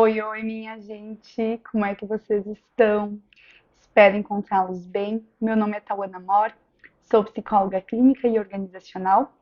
Oi, oi, minha gente, como é que vocês estão? Espero encontrá-los bem. Meu nome é Tauana Mor, sou psicóloga clínica e organizacional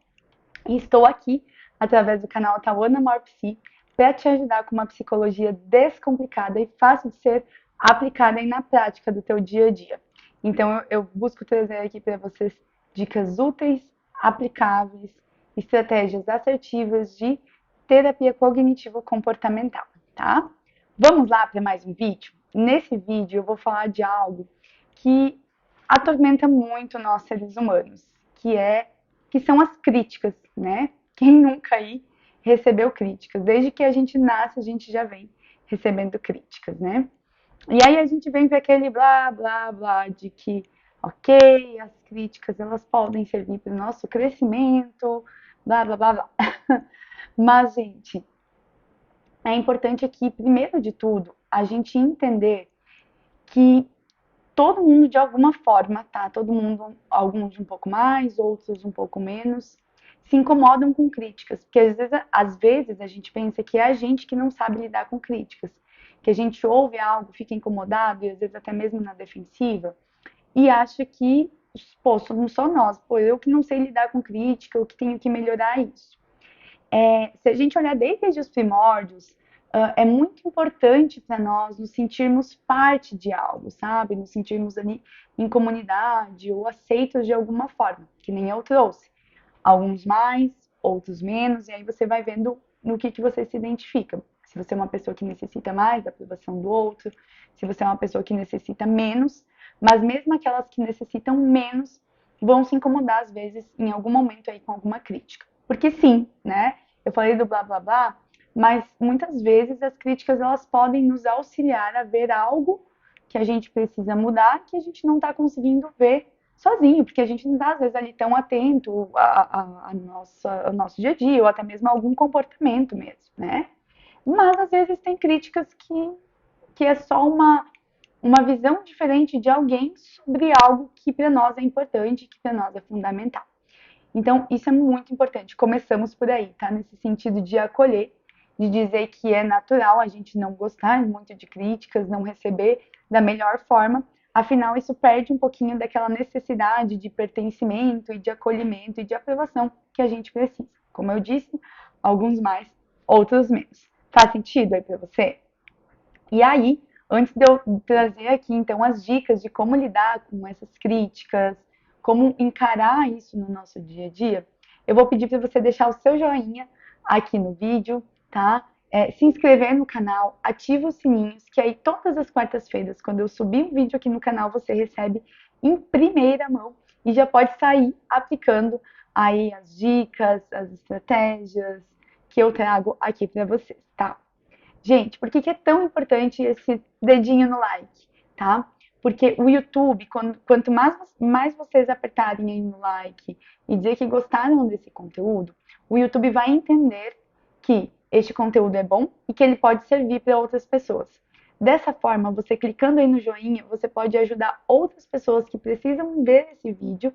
e estou aqui através do canal Tauana Mor Psi para te ajudar com uma psicologia descomplicada e fácil de ser aplicada aí na prática do teu dia a dia. Então eu busco trazer aqui para vocês dicas úteis, aplicáveis, estratégias assertivas de terapia cognitivo-comportamental, tá? Vamos lá para mais um vídeo? Nesse vídeo eu vou falar de algo que atormenta muito nós seres humanos, que são as críticas, né? Quem nunca aí recebeu críticas? Desde que a gente nasce, a gente já vem recebendo críticas, né? E aí a gente vem para aquele blá, blá, blá de que, ok, as críticas elas podem servir para o nosso crescimento, blá, blá, blá, blá. Mas, gente, é importante aqui, primeiro de tudo, a gente entender que todo mundo de alguma forma, tá? Todo mundo, alguns um pouco mais, outros um pouco menos, se incomodam com críticas, porque às vezes a gente pensa que é a gente que não sabe lidar com críticas, que a gente ouve algo, fica incomodado e às vezes até mesmo na defensiva e acha que, pô, somos só nós, pô, eu que não sei lidar com crítica, eu que tenho que melhorar isso. Se a gente olhar desde os primórdios, é muito importante para nós nos sentirmos parte de algo, sabe? Nos sentirmos ali em comunidade ou aceitos de alguma forma, que nem eu trouxe. Alguns mais, outros menos, e aí você vai vendo no que você se identifica. Se você é uma pessoa que necessita mais da aprovação do outro, se você é uma pessoa que necessita menos, mas mesmo aquelas que necessitam menos vão se incomodar às vezes em algum momento aí com alguma crítica. Porque sim, né? Eu falei do blá blá blá, mas muitas vezes as críticas elas podem nos auxiliar a ver algo que a gente precisa mudar que a gente não está conseguindo ver sozinho, porque a gente não está às vezes ali tão atento ao nosso dia a dia, ou até mesmo a algum comportamento mesmo, né? Mas às vezes tem críticas que é só uma visão diferente de alguém sobre algo que para nós é importante, que para nós é fundamental. Então, isso é muito importante. Começamos por aí, tá? Nesse sentido de acolher, de dizer que é natural a gente não gostar muito de críticas, não receber da melhor forma. Afinal, isso perde um pouquinho daquela necessidade de pertencimento e de acolhimento e de aprovação que a gente precisa. Como eu disse, alguns mais, outros menos. Faz sentido aí para você? E aí, antes de eu trazer aqui então as dicas de como lidar com essas críticas, como encarar isso no nosso dia a dia, eu vou pedir para você deixar o seu joinha aqui no vídeo, tá? Se inscrever no canal, ativa os sininhos, que aí todas as quartas-feiras, quando eu subir um vídeo aqui no canal, você recebe em primeira mão e já pode sair aplicando aí as dicas, as estratégias que eu trago aqui para vocês, tá? Gente, por que é tão importante esse dedinho no like, tá? Porque o YouTube, quanto mais vocês apertarem aí no like e dizer que gostaram desse conteúdo, o YouTube vai entender que este conteúdo é bom e que ele pode servir para outras pessoas. Dessa forma, você clicando aí no joinha, você pode ajudar outras pessoas que precisam ver esse vídeo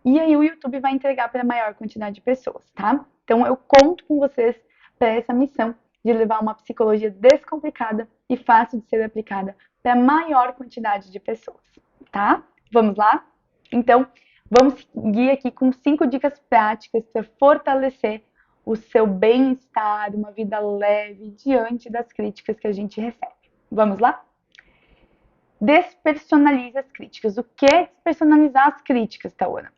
e aí o YouTube vai entregar para a maior quantidade de pessoas, tá? Então eu conto com vocês para essa missão de levar uma psicologia descomplicada e fácil de ser aplicada para a maior quantidade de pessoas, tá? Vamos lá? Então, vamos seguir aqui com 5 dicas práticas para fortalecer o seu bem-estar, uma vida leve diante das críticas que a gente recebe. Vamos lá? Despersonalize as críticas. O que é despersonalizar as críticas, Tawana?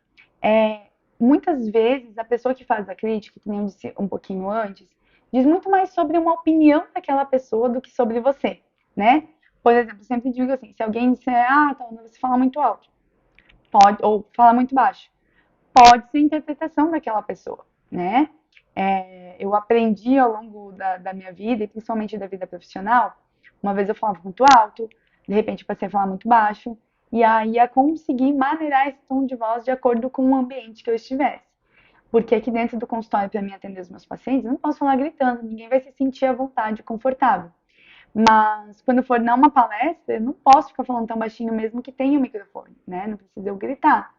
Muitas vezes a pessoa que faz a crítica, que nem eu disse um pouquinho antes, diz muito mais sobre uma opinião daquela pessoa do que sobre você, né? Por exemplo, eu sempre digo assim, se alguém disser, Tawana, você fala muito alto, pode, ou fala muito baixo, pode ser interpretação daquela pessoa, né? Eu aprendi ao longo da minha vida, e principalmente da vida profissional, uma vez eu falava muito alto, de repente eu passei a falar muito baixo, e aí a conseguir maneirar esse tom de voz de acordo com o ambiente que eu estivesse. Porque aqui dentro do consultório, para mim atender os meus pacientes, eu não posso falar gritando, ninguém vai se sentir à vontade, confortável. Mas quando for dar uma palestra, eu não posso ficar falando tão baixinho mesmo que tenha o microfone, né? Não precisa eu gritar.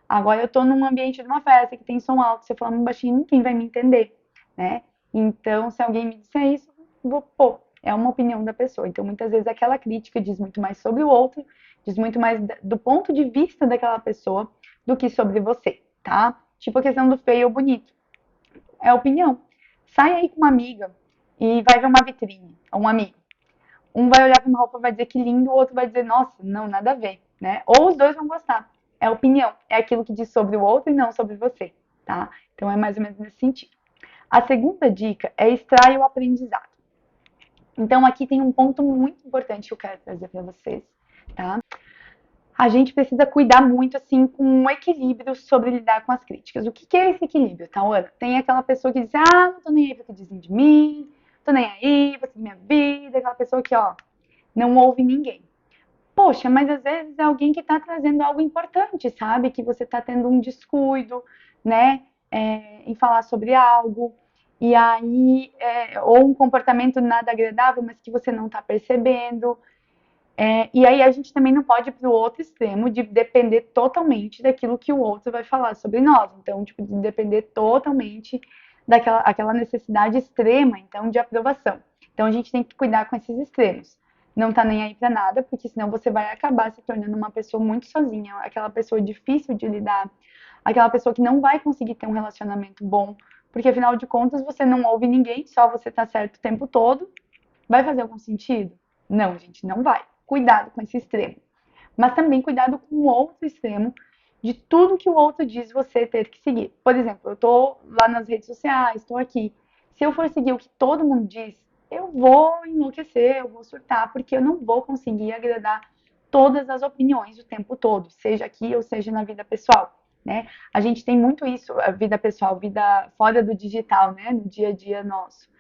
Agora eu tô num ambiente de uma festa que tem som alto, se eu falar muito baixinho, ninguém vai me entender, né? Então, se alguém me disser isso, vou, pô, é uma opinião da pessoa. Então, muitas vezes, aquela crítica diz muito mais sobre o outro, diz muito mais do ponto de vista daquela pessoa do que sobre você, tá? Tipo a questão do feio ou bonito. É opinião. Sai aí com uma amiga e vai ver uma vitrine, ou um amigo. Um vai olhar para uma roupa e vai dizer que lindo, o outro vai dizer, nossa, não, nada a ver, né? Ou os dois vão gostar. É opinião, é aquilo que diz sobre o outro e não sobre você, tá? Então é mais ou menos nesse sentido. A segunda dica é extrair o aprendizado. Então aqui tem um ponto muito importante que eu quero trazer para vocês, tá? A gente precisa cuidar muito, assim, com um equilíbrio sobre lidar com as críticas. O que que é esse equilíbrio, tá, Ana? Tem aquela pessoa que diz, ah, não tô nem aí pro que dizem de mim, tô nem aí, vou seguir minha vida, aquela pessoa que, ó, não ouve ninguém. Poxa, mas às vezes é alguém que está trazendo algo importante, sabe? Que você está tendo um descuido, né? Em falar sobre algo, e aí, ou um comportamento nada agradável, mas que você não está percebendo. E aí a gente também não pode ir para o outro extremo de depender totalmente daquilo que o outro vai falar sobre nós. Então, tipo, de depender totalmente daquela necessidade extrema, então, de aprovação. Então, a gente tem que cuidar com esses extremos. Não tá nem aí para nada, porque senão você vai acabar se tornando uma pessoa muito sozinha, aquela pessoa difícil de lidar, aquela pessoa que não vai conseguir ter um relacionamento bom, porque afinal de contas você não ouve ninguém, só você tá certo o tempo todo. Vai fazer algum sentido? Não, gente, não vai. Cuidado com esse extremo. Mas também cuidado com o outro extremo de tudo que o outro diz você ter que seguir. Por exemplo, eu tô lá nas redes sociais, estou aqui. Se eu for seguir o que todo mundo diz, eu vou enlouquecer, eu vou surtar, porque eu não vou conseguir agradar todas as opiniões o tempo todo, seja aqui ou seja na vida pessoal, né? A gente tem muito isso, a vida pessoal, vida fora do digital, né? No dia a dia nosso.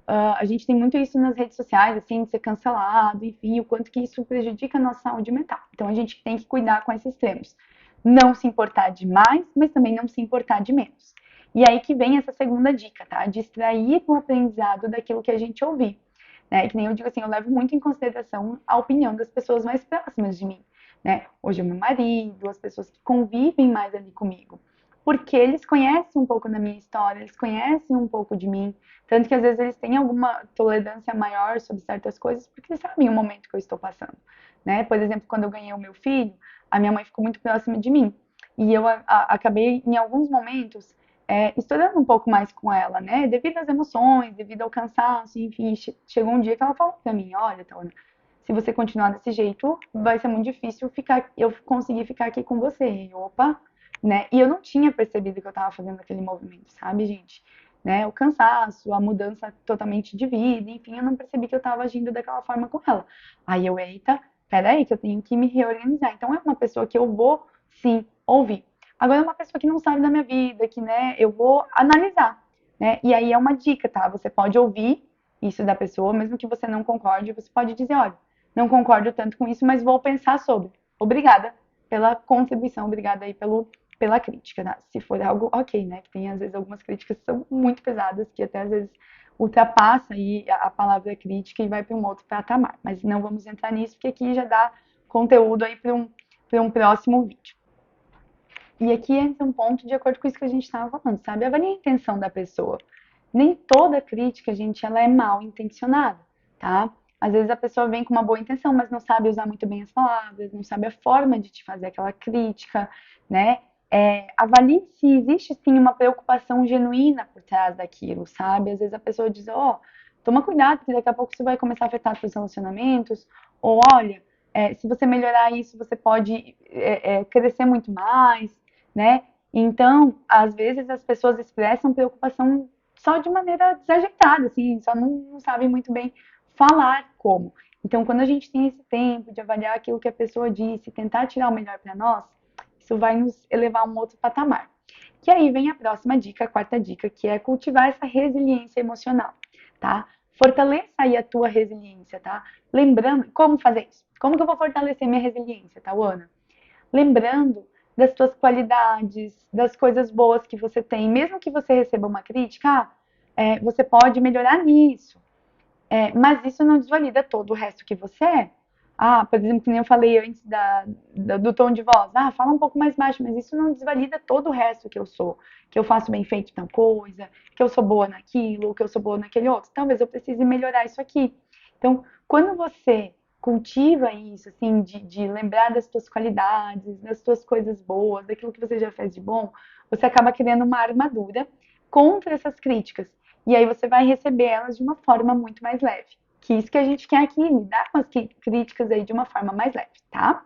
A gente tem muito isso nas redes sociais, assim, de ser cancelado, enfim, o quanto que isso prejudica a nossa saúde mental. Então a gente tem que cuidar com esses extremos. Não se importar de mais, mas também não se importar de menos. E aí que vem essa segunda dica, tá? De extrair o aprendizado daquilo que a gente ouvir. Né? Que nem eu digo assim, eu levo muito em consideração a opinião das pessoas mais próximas de mim. Né? Hoje é meu marido, as pessoas que convivem mais ali comigo. Porque eles conhecem um pouco da minha história, eles conhecem um pouco de mim, tanto que às vezes eles têm alguma tolerância maior sobre certas coisas, porque eles sabem o momento que eu estou passando, né? Por exemplo, quando eu ganhei o meu filho, a minha mãe ficou muito próxima de mim. E eu acabei, em alguns momentos, estourando um pouco mais com ela, né? Devido às emoções, devido ao cansaço, enfim. Chegou um dia que ela falou pra mim, olha, Tawana, se você continuar desse jeito, vai ser muito difícil eu conseguir ficar aqui com você. E, opa, né? E eu não tinha percebido que eu estava fazendo aquele movimento, sabe, gente? Né? O cansaço, a mudança totalmente de vida, enfim, eu não percebi que eu estava agindo daquela forma com ela. Aí eu, eita, peraí, que eu tenho que me reorganizar. Então é uma pessoa que eu vou, sim, ouvir. Agora é uma pessoa que não sabe da minha vida, que, né, eu vou analisar, né? E aí é uma dica, tá? Você pode ouvir isso da pessoa, mesmo que você não concorde, você pode dizer, olha, não concordo tanto com isso, mas vou pensar sobre. Obrigada pela contribuição, obrigada aí pela crítica, né? Se for algo ok, né? Que tem às vezes algumas críticas que são muito pesadas, que até às vezes ultrapassa aí a palavra crítica e vai para um outro patamar. Mas não vamos entrar nisso, porque aqui já dá conteúdo aí para um próximo vídeo. E aqui entra um ponto de acordo com isso que a gente estava falando, sabe? Avalie a intenção da pessoa. Nem toda crítica, gente, ela é mal intencionada, tá? Às vezes a pessoa vem com uma boa intenção, mas não sabe usar muito bem as palavras, não sabe a forma de te fazer aquela crítica, né? Avalie se existe sim uma preocupação genuína por trás daquilo, sabe? Às vezes a pessoa diz, ó, toma cuidado, porque daqui a pouco isso vai começar a afetar seus relacionamentos, ou olha, se você melhorar isso, você pode crescer muito mais, né? Então, às vezes as pessoas expressam preocupação só de maneira desajeitada, assim, só não sabem muito bem falar como. Então, quando a gente tem esse tempo de avaliar aquilo que a pessoa disse, tentar tirar o melhor para nós, isso vai nos elevar a um outro patamar. Que aí vem a próxima dica, a quarta dica, que é cultivar essa resiliência emocional, tá? Fortaleça aí a tua resiliência, tá? Lembrando, como fazer isso? Como que eu vou fortalecer minha resiliência, tá, Ana? Lembrando das tuas qualidades, das coisas boas que você tem, mesmo que você receba uma crítica, você pode melhorar nisso. Mas isso não desvalida todo o resto que você é. Ah, por exemplo, que nem eu falei antes do tom de voz. Ah, fala um pouco mais baixo, mas isso não desvalida todo o resto que eu sou. Que eu faço bem feito tal coisa, que eu sou boa naquilo, que eu sou boa naquele outro. Talvez eu precise melhorar isso aqui. Então, quando você cultiva isso, assim, de lembrar das suas qualidades, das suas coisas boas, daquilo que você já fez de bom, você acaba criando uma armadura contra essas críticas. E aí você vai receber elas de uma forma muito mais leve. Que isso que a gente quer aqui, lidar com as críticas aí de uma forma mais leve, tá?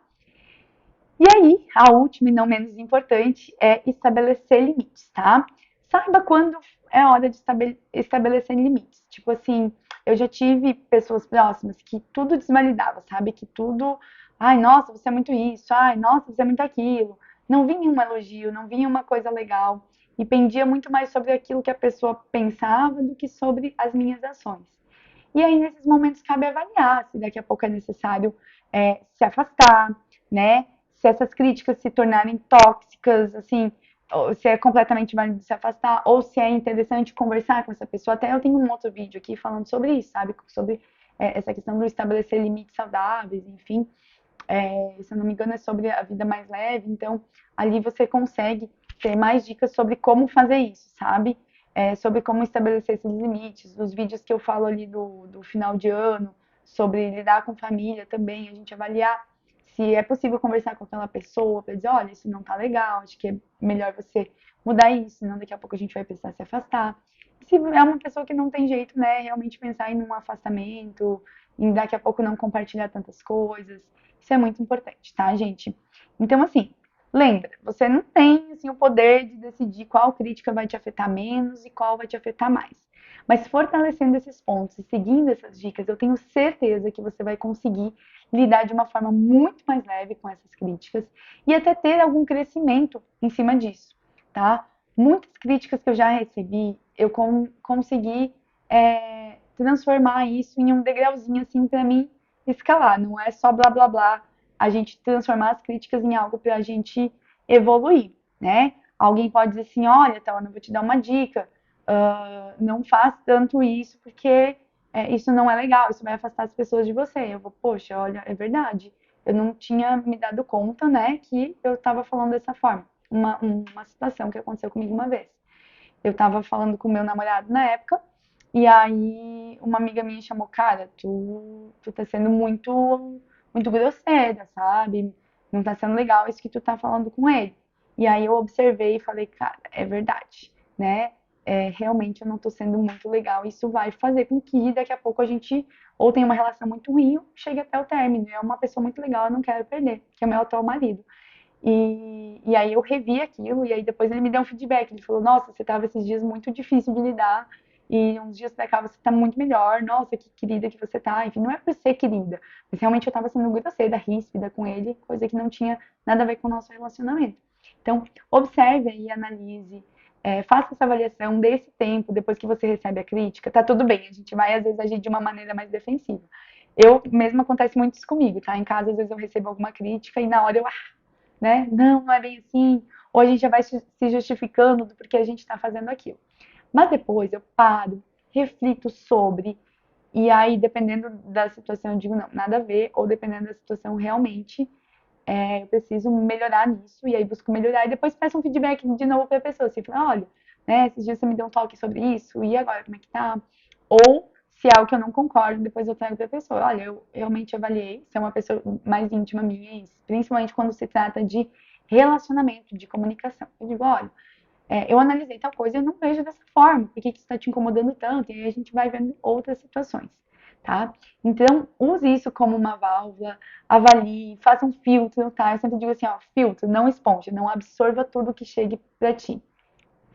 E aí, a última e não menos importante é estabelecer limites, tá? Saiba quando é hora de estabelecer limites. Tipo assim, eu já tive pessoas próximas que tudo desvalidava, sabe? Que tudo, ai, nossa, você é muito isso, ai, nossa, você é muito aquilo. Não vinha um elogio, não vinha uma coisa legal. E pendia muito mais sobre aquilo que a pessoa pensava do que sobre as minhas ações. E aí, nesses momentos, cabe avaliar se daqui a pouco é necessário se afastar, né? Se essas críticas se tornarem tóxicas, assim, ou se é completamente válido se afastar, ou se é interessante conversar com essa pessoa. Até eu tenho um outro vídeo aqui falando sobre isso, sabe? Sobre essa questão do estabelecer limites saudáveis, enfim. Se eu não me engano, é sobre a vida mais leve. Então, ali você consegue ter mais dicas sobre como fazer isso, sabe? Sobre como estabelecer esses limites. Os vídeos que eu falo ali do final de ano, sobre lidar com família também, a gente avaliar se é possível conversar com aquela pessoa para dizer, olha, isso não tá legal, acho que é melhor você mudar isso, senão daqui a pouco a gente vai precisar se afastar. Se é uma pessoa que não tem jeito, né, realmente pensar em um afastamento, em daqui a pouco não compartilhar tantas coisas. Isso é muito importante, tá, gente? Então, assim, lembra, você não tem assim, o poder de decidir qual crítica vai te afetar menos e qual vai te afetar mais. Mas fortalecendo esses pontos e seguindo essas dicas, eu tenho certeza que você vai conseguir lidar de uma forma muito mais leve com essas críticas e até ter algum crescimento em cima disso, tá? Muitas críticas que eu já recebi, eu consegui transformar isso em um degrauzinho assim para mim escalar. Não é só blá blá blá. A gente transformar as críticas em algo para a gente evoluir, né? Alguém pode dizer assim, olha, então, eu vou te dar uma dica, não faz tanto isso porque isso não é legal, isso vai afastar as pessoas de você. Eu vou, poxa, olha, é verdade. Eu não tinha me dado conta, né, que eu estava falando dessa forma. Uma situação que aconteceu comigo uma vez. Eu estava falando com o meu namorado na época, e aí uma amiga minha chamou, cara, tu tá sendo muito grosseira, sabe? Não tá sendo legal isso que tu tá falando com ele. E aí eu observei e falei, cara, é verdade, né? Realmente eu não tô sendo muito legal. Isso vai fazer com que daqui a pouco a gente ou tenha uma relação muito ruim ou chegue até o término. É uma pessoa muito legal, eu não quero perder, que é o meu atual marido. E aí eu revi aquilo, e aí depois ele me deu um feedback. Ele falou, nossa, você tava esses dias muito difícil de lidar, e uns dias pra cá você tá muito melhor, nossa, que querida que você tá. Enfim, não é por ser querida, mas realmente eu tava sendo grosseira, ríspida com ele, coisa que não tinha nada a ver com o nosso relacionamento. Então, observe aí, analise, faça essa avaliação desse tempo, depois que você recebe a crítica, tá tudo bem, a gente vai às vezes agir de uma maneira mais defensiva. Eu mesmo acontece muito isso comigo, tá? Em casa, às vezes eu recebo alguma crítica e na hora eu, né? Não, não é bem assim. Ou a gente já vai se justificando do porquê a gente está fazendo aquilo. Mas depois eu paro, reflito sobre, e aí, dependendo da situação, eu digo, não, nada a ver, ou dependendo da situação, realmente, eu preciso melhorar nisso, e aí busco melhorar, e depois peço um feedback de novo para a pessoa, assim, fala, olha, né, esses dias você me deu um toque sobre isso, e agora, como é que tá? Ou, se é algo que eu não concordo, depois eu trago para a pessoa, olha, eu realmente avaliei, se é uma pessoa mais íntima minha, principalmente quando se trata de relacionamento, de comunicação. Eu digo, olha, eu analisei tal coisa e eu não vejo dessa forma, por que isso está te incomodando tanto? E aí a gente vai vendo outras situações, tá? Então, use isso como uma válvula, avalie, faça um filtro, tá? Eu sempre digo assim, ó, filtro, não esponja, não absorva tudo que chegue para ti.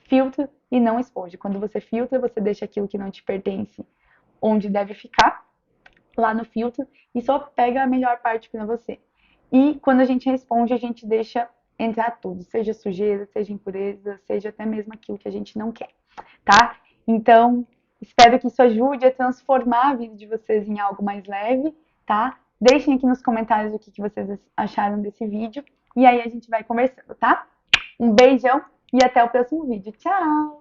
Filtro e não esponja. Quando você filtra, você deixa aquilo que não te pertence onde deve ficar, lá no filtro, e só pega a melhor parte para você. E quando a gente responde, a gente deixa entrar tudo, seja sujeira, seja impureza, seja até mesmo aquilo que a gente não quer, tá? Então, espero que isso ajude a transformar a vida de vocês em algo mais leve, tá? Deixem aqui nos comentários o que vocês acharam desse vídeo e aí a gente vai conversando, tá? Um beijão e até o próximo vídeo. Tchau!